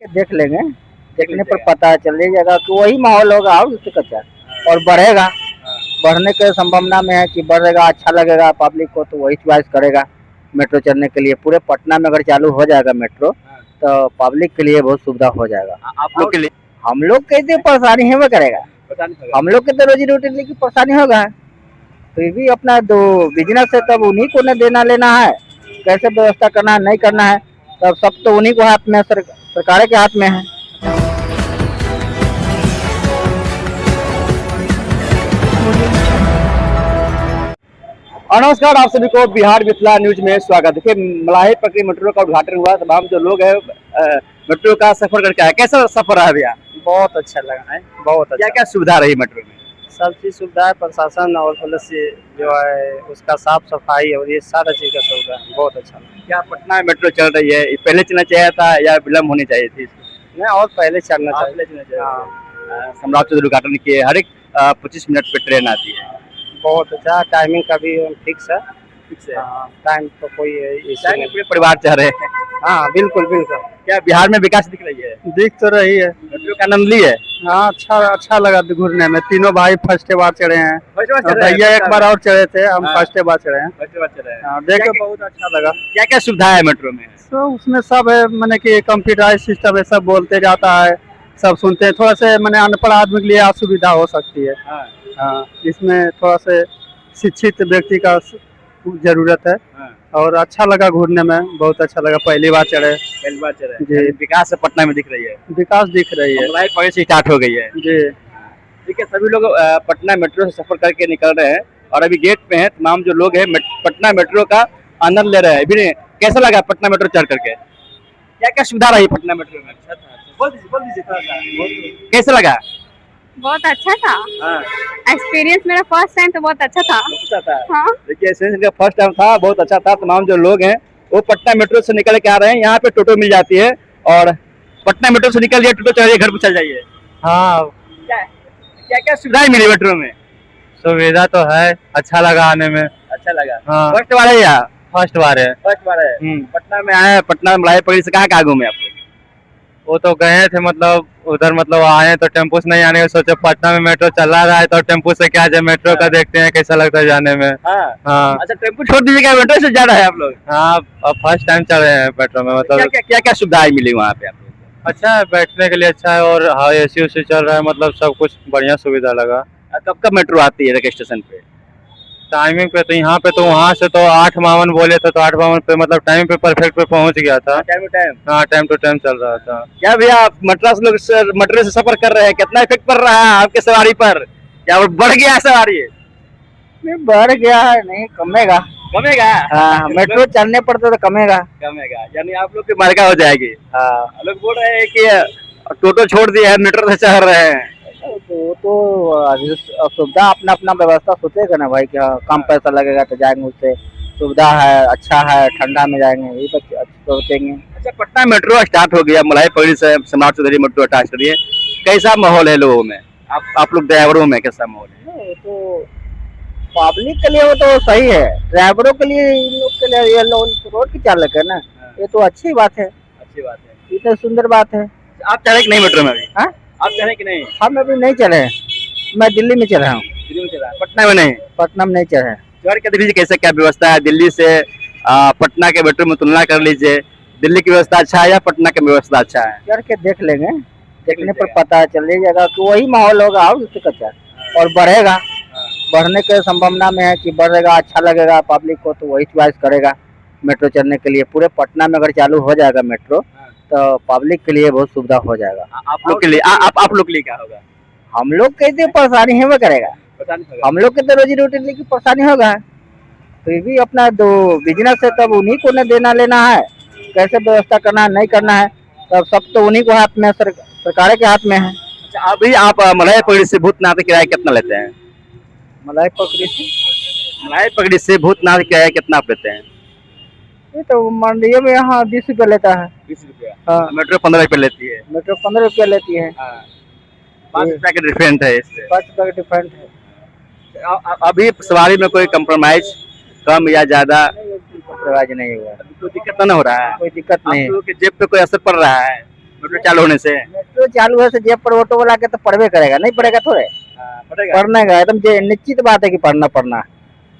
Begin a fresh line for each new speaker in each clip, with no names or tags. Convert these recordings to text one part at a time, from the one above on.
देख लेंगे, देखने पर पता चल जाएगा कि वही माहौल होगा और उससे कच्चा और बढ़ेगा। बढ़ने के संभावना में है कि बढ़ेगा, अच्छा लगेगा पब्लिक को तो वही चॉइस करेगा मेट्रो चलने के लिए। पूरे पटना में अगर चालू हो जाएगा मेट्रो तो पब्लिक के लिए बहुत सुविधा हो जाएगा।
आप लोग के लिए
हम लोग के लिए परेशानी है करेगा, हम लोग के तो रोजी रोटी की परेशानी होगा। फिर भी अपना जो बिजनेस है तब उन्हीं को न देना लेना है, कैसे व्यवस्था करना है नहीं करना है तब सब तो उन्हीं को हाथ में, सरकार के हाथ में है।
और नमस्कार, आप सभी को बिहार मिथिला न्यूज में स्वागत। देखिए, मलाही पकड़ी मेट्रो का उद्घाटन हुआ, तमाम जो लोग हैं मेट्रो का सफर करके आए। कैसा सफर रहा भैया?
बहुत अच्छा लगा है, बहुत अच्छा।
क्या क्या सुविधा रही मेट्रो में?
सब चीज सुविधा है, प्रशासन और पुलिस जो है उसका साफ सफाई और ये सारा चीज का सुविधा बहुत अच्छा लगा।
क्या पटना में मेट्रो चल रही है, ये पहले चलना चाहिए था या विलम्ब होनी चाहिए थी?
नहीं, और पहले चलना चाहिए।
सम्राट चौधरी उद्घाटन किए, हर एक 25 मिनट पे ट्रेन आती है।
बहुत अच्छा, टाइमिंग का भी फिक्स है। टाइम तो कोई
पूरे परिवार चाह रहे हैं।
हाँ बिल्कुल बिल्कुल।
क्या बिहार में विकास दिख रही है?
दिख तो रही है।
मेट्रो का आनंद ली है?
हाँ, अच्छा लगा घूरने में। तीनों भाई फर्स्ट बार चढ़े हैं, भैया एक बार और चढ़े थे, हम फर्स्ट बार चढ़े हैं। देख के बहुत अच्छा लगा।
क्या क्या सुविधा है मेट्रो में?
तो उसमें सब है, मैंने कि कंप्यूटराइज सिस्टम है, सब बोलते जाता है, सब सुनते हैं। थोड़ा से मैंने अनपढ़ आदमी के लिए असुविधा हो सकती है। हाँ, इसमें थोड़ा से शिक्षित व्यक्ति का जरूरत है। और अच्छा लगा घूरने में, बहुत अच्छा लगा। पहली बार चढ़े जी।
विकास पटना में दिख रही है?
विकास दिख रही है,
पहले से स्टार्ट हो गई है
जी।
ठीक है, सभी लोग पटना मेट्रो से सफर करके निकल रहे हैं और अभी गेट पे हैं। तमाम जो लोग हैं पटना मेट्रो का आनंद ले रहे हैं। भी कैसा लगा पटना मेट्रो चढ़ करके? क्या क्या सुविधा रही पटना मेट्रो में? बोल दीजिए कैसा लगा?
बहुत अच्छा था। एक्सपीरियंस मेरा फर्स्ट टाइम तो बहुत अच्छा था। हाँ?
देखिए, एक्सपीरियंस फर्स्ट टाइम था, बहुत अच्छा था। तमाम जो लोग हैं वो पटना मेट्रो से निकल के आ रहे हैं। यहाँ पे टोटो मिल जाती है और पटना मेट्रो से निकल जाइए, टोटो चढ़िए, घर पर चल जाइए।
हाँ,
क्या क्या सुविधाएं मिली मेट्रो में?
सुविधा तो है, अच्छा लगा आने में।
अच्छा लगा।
हाँ।
फर्स्ट बार है या?
फर्स्ट बार है।
फर्स्ट बार है। पटना में आए, पटना मलाही पकड़ी से कहाँ घूमे आप लोग?
वो तो गए थे, मतलब उधर मतलब आए तो टेम्पो से नहीं आने का सोचे, पटना में मेट्रो चला रहा है तो टेम्पो से क्या जाए, मेट्रो का देखते हैं कैसा लगता है जाने में। हाँ।
अच्छा, टेम्पो छोड़ दीजिएगा, मेट्रो से जा रहा है आप लोग?
हाँ, अब फर्स्ट टाइम चल रहे हैं मेट्रो में। मतलब
क्या क्या सुविधाएं मिली वहाँ पे आप लोग?
अच्छा है, बैठने के लिए अच्छा है और हाँ AC उसी चल रहा है, मतलब सब कुछ बढ़िया सुविधा लगा।
कब कब मेट्रो आती है रेलवे स्टेशन पे?
टाइमिंग पे तो यहाँ पे तो वहाँ से तो 8:52 बोले थे, तो 8:52 पे मतलब टाइम पे परफेक्ट पे पहुँच गया था।
Time to time?
हाँ, टाइम टू टाइम चल रहा था।
क्या भैया, आप मेट्रो से सफर कर रहे हैं, कितना इफेक्ट पड़ रहा है आपके सवारी पर? क्या बढ़ गया है सवारी?
नहीं, बढ़ गया है, नहीं कमेगा।
कमेगा?
हाँ, मेट्रो चलने पर तो कमेगा।
यानी आप लोग की मार्का हो जाएगी। हाँ, लोग बोल रहे हैं कि टोटो छोड़ दिया है, मेट्रो से चढ़ रहे हैं।
तो सुविधा अपना अपना व्यवस्था सोचेगा ना भाई, क्या कम पैसा लगेगा तो जाएंगे उससे। सुविधा है, अच्छा है, ठंडा में जाएंगे, ये तो सोचेंगे।
अच्छा, पटना मेट्रो स्टार्ट हो गया, मलाही पकड़ी से सम्राट चौधरी मेट्रो स्टार्ट करिए। कैसा माहौल है लोगों में? आप लोग ड्राइवरों में कैसा माहौल है?
तो पब्लिक के लिए वो तो सही है, ड्राइवरों के लिए, इन लोग के लिए, ये रोड की चालक है ना, ये तो अच्छी बात है।
अच्छी बात है,
ये तो सुंदर बात है।
आप चढ़े कि नहीं मेट्रो में अभी?
हाँ,
आप चढ़े कि नहीं?
हम अभी नहीं चढ़े, मैं दिल्ली में चढ़ा हूँ।
दिल्ली में चढ़ा, पटना में नहीं?
पटना में नहीं चढ़े।
चढ़ के देखिए कैसे क्या व्यवस्था है दिल्ली से पटना के मेट्रो में तुलना कर लीजिए। दिल्ली की व्यवस्था अच्छा है या पटना की व्यवस्था अच्छा है?
चढ़ के देख लेंगे, देखने पर पता चल जाएगा कि वही माहौल होगा और उससे कच्चा और बढ़ेगा। बढ़ने के संभावना में है कि बढ़ेगा, अच्छा लगेगा पब्लिक को तो वही चॉइस करेगा मेट्रो चलने के लिए। पूरे पटना में अगर चालू हो जाएगा मेट्रो तो पब्लिक के लिए बहुत सुविधा हो जाएगा।
आप लोग के लिए आप लोग के लिए क्या होगा?
हम लोग के लिए परेशानी है करेगा, हम लोग के तो रोजी रोटी की परेशानी होगा। फिर भी अपना जो बिजनेस है तब उन्हीं को न देना लेना है, कैसे व्यवस्था करना है नहीं करना है तब सब तो उन्हीं को हाथ में, सरकार के हाथ में है।
अच्छा, अभी आप मलाही पकड़ी से भूतनाथ किराया कितना लेते हैं?
मलाही पकड़ी से
भूतनाथ किराया कितना आप लेते हैं?
ये तो मंडियों में यहाँ 20 रुपया लेता है।
20 रुपया?
हाँ।
मेट्रो 15 रुपया लेती है?
मेट्रो 15 रुपया लेती है।
5 रुपया का डिफरेंट है इससे।
5 रुपया का डिफरेंट है।
अभी सवारी में कोई कंप्रोमाइज कम या ज्यादा
कंप्रोमाइज नहीं हुआ,
कोई दिक्कत तो नहीं हो रहा है?
कोई दिक्कत नहीं।
आप लोगों के जेब पे कोई असर पड़ रहा है? मेट्रो चालू होने से?
मेट्रो चालू है से जेब पर ऑटो वाला के तो पढ़वे करेगा, नहीं पढ़ेगा थोड़े,
पड़ेगा।
पढ़ने का एकदम निश्चित बात है कि पढ़ना।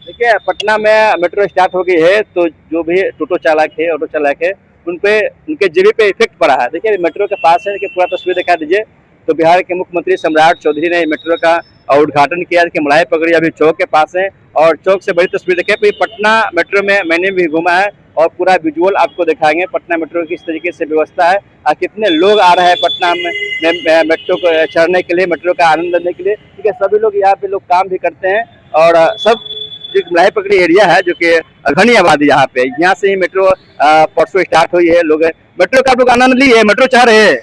देखिए पटना में मेट्रो स्टार्ट हो गई है तो जो भी टोटो चालक है, ऑटो चालक है, उन पे उनके जेबी पे इफेक्ट पड़ा है। देखिए मेट्रो के पास है कि पूरा तस्वीर दिखा दीजिए। तो बिहार के मुख्यमंत्री सम्राट चौधरी ने मेट्रो का उद्घाटन किया कि मलाई पकड़ी अभी चौक के पास है और चौक से बड़ी तस्वीर देखिए। तो पटना मेट्रो में मैंने भी घूमा है और पूरा विजुअल आपको दिखाएंगे पटना मेट्रो की किस तरीके से व्यवस्था है और कितने लोग आ रहे हैं पटना में मेट्रो को चढ़ने के लिए, मेट्रो का आनंद लेने के लिए। ठीक है, सभी लोग यहाँ पे लोग काम भी करते हैं और सब जो मलाई पकड़ी एरिया है जो कि घनी आबादी यहाँ पे, यहाँ से ही मेट्रो परसों स्टार्ट हुई है। लोग मेट्रो का लोग आनंद लिए, मेट्रो चाह रहे हैं।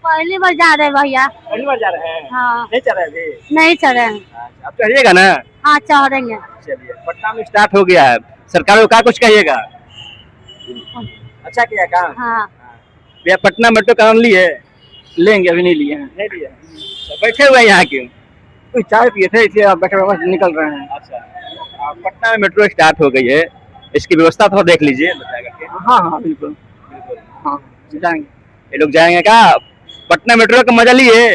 पहली बार जा रहे हैं भैया।
पहली बार जा रहे हैं?
हाँ।
नहीं चल रहे अभी?
नहीं चढ़े हैं।
आप चढ़िएगा ना?
हाँ चढ़ेंगे।
चलिए, पटना में स्टार्ट हो गया है, सरकार को क्या कुछ कहिएगा? अच्छा किया काम।
हाँ।
भैया पटना मेट्रो का आनंद लिए? लेंगे, अभी नहीं लिए हैं। नहीं लिए? बैठे हुए हैं यहाँ क्यों?
कोई चाय पिए थे इसलिए आप बैठे बस निकल रहे हैं।
अच्छा, पटना में मेट्रो स्टार्ट हो गई है, इसकी व्यवस्था थोड़ा देख लीजिए बता करके।
हाँ बिल्कुल, हाँ जाएंगे।
ये लोग जाएंगे क्या? पटना मेट्रो का मजा लिए?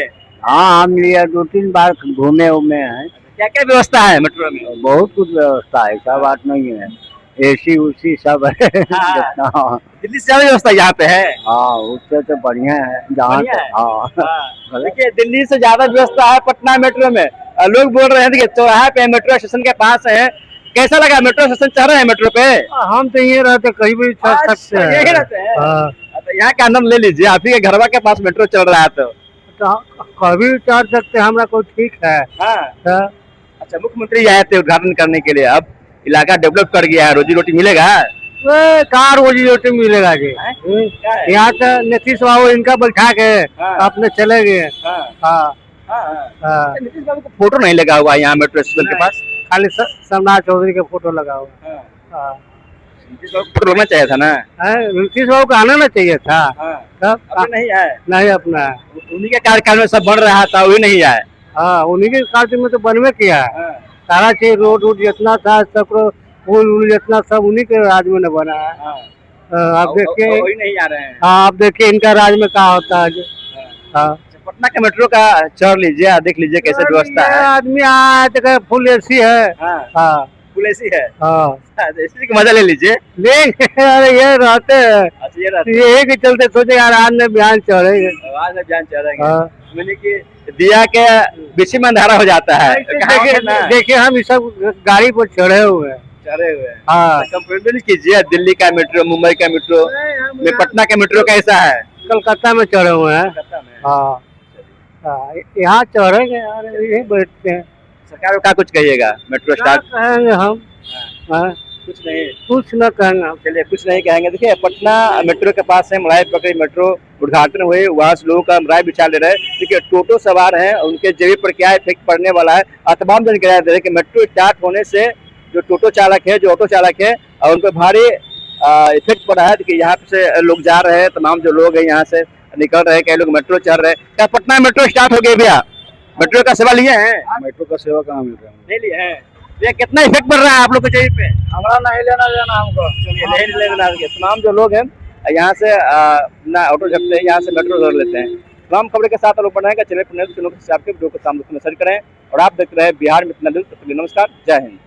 हाँ हम लिए 2-3 बार घूमे हैं।
क्या क्या व्यवस्था है मेट्रो में?
बहुत कुछ व्यवस्था है, सब बात नहीं है, एसी उसी सब है।
हाँ। दिल्ली से ज्यादा व्यवस्था यहाँ पे है?
हाँ उससे तो बढ़िया है जहाँ
बढ़िया है?
हाँ
देखिए दिल्ली से ज्यादा व्यवस्था है पटना मेट्रो में। लोग बोल रहे हैं देखिए चौराहा पे मेट्रो स्टेशन के पास है, कैसा लगा? मेट्रो स्टेशन चढ़ रहे हैं मेट्रो पे?
हम तो यही रहते, कहीं भी चढ़ सकते हैं।
यही रहते हैं?
हाँ।
तो यहाँ का आनंद ले लीजिए, आप ही के घरवा के पास मेट्रो चल रहा है तो
कभी भी चढ़ सकते हैं, हमरा को ठीक है।
हाँ। अच्छा, मुख्यमंत्री आए थे उद्घाटन करने के लिए, अब इलाका डेवलप कर गया है, रोजी रोटी मिलेगा?
कहाँ रोजी रोटी मिलेगा जी? यहाँ से नीतीश बाबू इनका बैठा के अपने चले गए।
नीतीश बाबू का फोटो नहीं लगा हुआ यहाँ मेट्रो स्टेशन के पास?
खाली सम्राट चौधरी का फोटो लगा हुआ।
नीतीश बाबू को फोटो लगना चाहिए था ना?
नीतीश बाबू का आना ना चाहिए था।
अभी नहीं आए?
नहीं अपना,
उन्हीं के कार्यकाल में सब बन रहा था, वही नहीं आए।
हाँ उन्हीं के कार्य में तो बनवे किया है। सारा चीज रोड जितना था सब पुल जितना सब उन्हीं के राज में न बना है। आप देखिए,
वही नहीं आ रहे हैं।
हाँ आप देखिए इनका राज में क्या होता है। हाँ
पटना के मेट्रो का चढ़ लीजिए, देख लीजिए कैसे व्यवस्था है।
आदमी आया तो फुल एसी है। हाँ
फुल एसी है?
हाँ
एसी का मजा ले लीजिए।
लेंगे, अरे ये रहते हैं।
अच्छा, ये रहते
यही के चलते सोचे यार आज में बयान चढ़ेंगे।
आज में बयान चढ़ेंगे, मैंने कि दिया के बीच में अंधारा हो जाता है।
देखिए हम इस सब गाड़ी पर चढ़े हुए हैं।
चढ़े हुए हैं?
हाँ
कंपेयर नहीं कीजिए दिल्ली का मेट्रो, मुंबई का मेट्रो में पटना का मेट्रो कैसा है?
कलकत्ता में चढ़े हुए हैं। हाँ यहाँ चढ़ेंगे यार, यही बैठते हैं।
सरकार को क्या कुछ कहिएगा? मेट्रो स्टार्ट
कहेंगे हम?
कुछ नहीं,
कुछ न कहेंगे हम।
चलिए कुछ नहीं कहेंगे। देखिए पटना मेट्रो के पास है मलाई पकड़ी मेट्रो, उद्घाटन हुए, वहाँ से लोगों का राय विचार ले रहे हैं। देखिए टोटो सवार हैं, उनके जेबी पर क्या इफेक्ट पड़ने वाला है और तमाम जानकारी दे रहे हैं कि मेट्रो स्टार्ट होने से जो टोटो चालक है, जो ऑटो चालक है, और उन पर भारी इफेक्ट पड़ा है। देखिए यहाँ से लोग जा रहे हैं, तमाम जो लोग हैं यहाँ से निकल रहे हैं, कई लोग मेट्रो चढ़ रहे हैं। क्या पटना मेट्रो स्टार्ट हो गई भैया? मेट्रो का सेवा लिए हैं?
मेट्रो का सेवा कहाँ मिल रहा है?
नहीं लिए हैं? ये कितना इफेक्ट पड़ रहा है आप लोग को जेबी पे?
हमारा नहीं लेना देना हमको।
चलिए नहीं लेना, तमाम जो लोग हैं यहाँ से ना ऑटो झपते हैं, यहाँ से मेट्रो धर लेते हैं। तमाम खबरों के साथ लोग बनाएगा चैनल को वीडियो को सामने नजर करें और आप देख रहे हैं बिहार में इतना दिन। नमस्कार, जय हिंद।